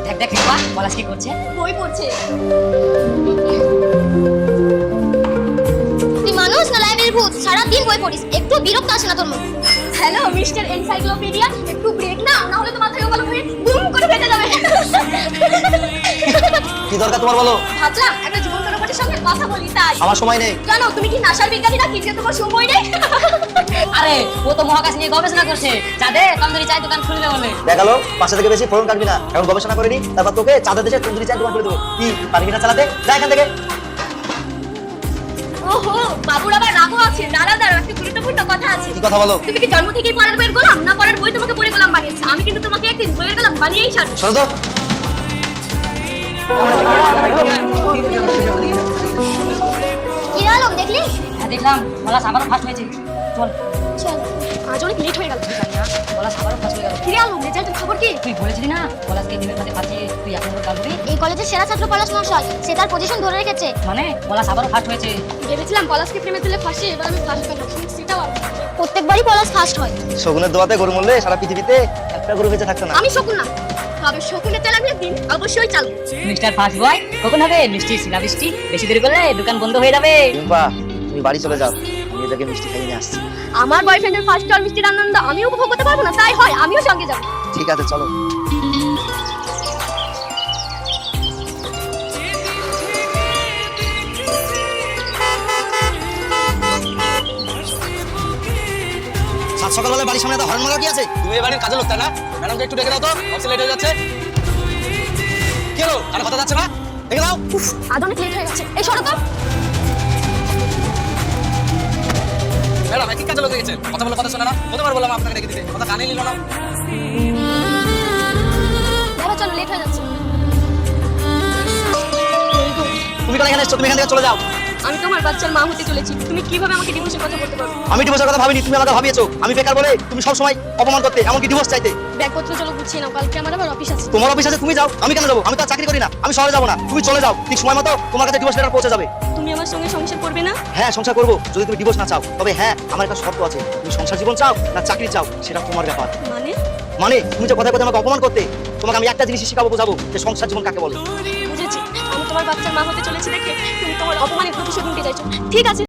দেখ দেখ রিপা পলাশ কি করছে? বই পড়ছে। তুই মানুষ না লাইব্রেরির ভূত? সারাদিন বই পড়িস, একটু বিরক্ত আসে না তোর মধ্যে? হ্যালো মিস্টার এনসাইক্লোপিডিয়া, একটু ব্রেক নাও, না হলে তো মাথায় ওগুলো হয়ে বুম করে ফেটে যাবে। কি দরকার তোমার বলো? ভাবলাম একটা জীবন কর্মচারীর সঙ্গে কথা বলি তাই। আমার সময় নেই। কেন, তুমি কি নাসার বিজ্ঞানী নাকি যে তোমার সময় নেই? আরে ও তো মহাকাশ নিয়ে গবেষণা করছে, চাঁদে তন্দুরি চায়ের দোকান খুলবে বলে। দেখালো 500 থেকে বেশি ফোন কাটবি না, এখন গবেষণা করিনি, তারপর তোকে চাঁদের দেশে তন্দুরি চায়ের দোকান করে দেবো। কি পারবি না চালাতে? যা এখান থেকে। ওহো, বাবুর আবার রাগও আছে। দাঁড়া দাঁড়া, একটা গুরুত্বপূর্ণ কথা আছে। কি কথা বলো? তুমি কি জন্ম থেকেই পড়ার বইয়ের গোলাম, না পড়ার বই তোমাকে পড়ে গোলাম বানিয়েছে? আমি কিন্তু তোমাকে একদিন বইয়ের গোলাম বানিয়েই ছাড়বো। শোনো তো, কি আলম দেখলি? হ্যাঁ দেখলাম, পলাশ আবারও ফার্স্ট হয়েছে। চল। চল, আজ অনেক লেট হয়ে গেল। জানি না, পলাশ আবারও ফার্স্ট হয়ে গেল। কি আলম, রেজাল্টের খবর কি? তুই বলেছিলি না পলাশকে ডিমের সাথে ফাঁসিয়ে তুই এখন ওর কালবি? এই কলেজের সেরা ছাত্র পলাশ মহাশয়, সে তার পজিশন ধরে রেখেছে। মানে পলাশ আবারও ফার্স্ট হয়েছে। ভেবেছিলাম পলাশকে প্রেমে তুলে ফাঁসি, এবার আমি ফার্স্ট পেলাম। সেটাও প্রত্যেকবারই পলাশ ফার্স্ট হয়। শগুনের দোয়াতে গরু মরলে সারা পৃথিবীতে একটা গরু বেঁচে থাকতো না। আমি শকুন না, তবে শকুনের তেল আমি একদিন অবশ্যই চালু। মিস্টার ফার্স্ট বয় কখন হবে মিষ্টি শিলাবৃষ্টি? বেশি দেরি করলে দোকান বন্ধ হয়ে যাবে। রিম্পা, তুমি বাড়ি চলে যাও, আমি এদেরকে মিষ্টি খাইয়ে নিয়ে আসছি। আমার বয়ফ্রেন্ডের ফার্স্ট আর মিষ্টির আনন্দ আমি উপভোগ করতে পারবো না, তাই হয় আমিও সঙ্গে যাব। ঠিক আছে চলো। সাত সকালবেলা বাড়ির সামনে এত হর্ন মারা কি আছে? তুমি এই বাড়ির কাজের লোক তাই না? ম্যাডামকে একটু ডেকে দাও তো, অফিসে লেট হয়ে যাচ্ছে। কি হলো, কারো কথা যাচ্ছে না? ডেকে দাও। আজ অনেক লেট হয়ে গেছে, এই সরো তো। ম্যাডাম একই কাজের লোক গেছেন, কথা বলে কথা শোনে না। কতবার বললাম আপনাকে ডেকে দিতে, কথা কানে নিল না। ধরো চলো, লেট হয়ে যাচ্ছে। তুমি কেন এখানে এসছো? তুমি এখান থেকে চলে যাও। আমি তোমার বাচ্চার মা হতে চলেছি, তুমি কিভাবে আমাকে ডিভোর্সের কথা বলতে পারো? আমি ডিভোর্সের কথা ভাবিনি, তুমি আমাকে ভাবিয়েছো। আমি বেকার বলে তুমি সব সময় অপমান করতে, এমনকি ডিভোর্স চাইতে। ব্যাগপত্র চলো গুছিয়ে নাও, কালকে আমার আবার অফিস আছে। তোমার অফিস আছে, তুমি যাও। আমি কেন যাবো? আমি তো আর চাকরি করি না, আমি শহরে যাবো না। তুমি চলে যাও, ঠিক সময় মতো তোমার কাছে ডিভোর্স লেটার পৌঁছে যাবে। তুমি আমার সঙ্গে সংসার করবে না? হ্যাঁ সংসার করবো, যদি তুমি ডিভোর্স না চাও। তবে হ্যাঁ, আমার একটা শর্ত আছে। তুমি সংসার জীবন চাও না চাকরি চাও, সেটা তোমার ব্যাপার। মানে? মানে তুমি যে কথায় কথায় আমাকে অপমান করতে, তোমাকে আমি একটা জিনিস শিখাবো, বোঝাবো যে সংসার জীবন কাকে বলে। বুঝেছি, আমি তোমার বাচ্চার মা হতে চলেছি দেখে তুমি তোমার অপমানের প্রতিশোধ নিতে চাইছো। ঠিক আছে।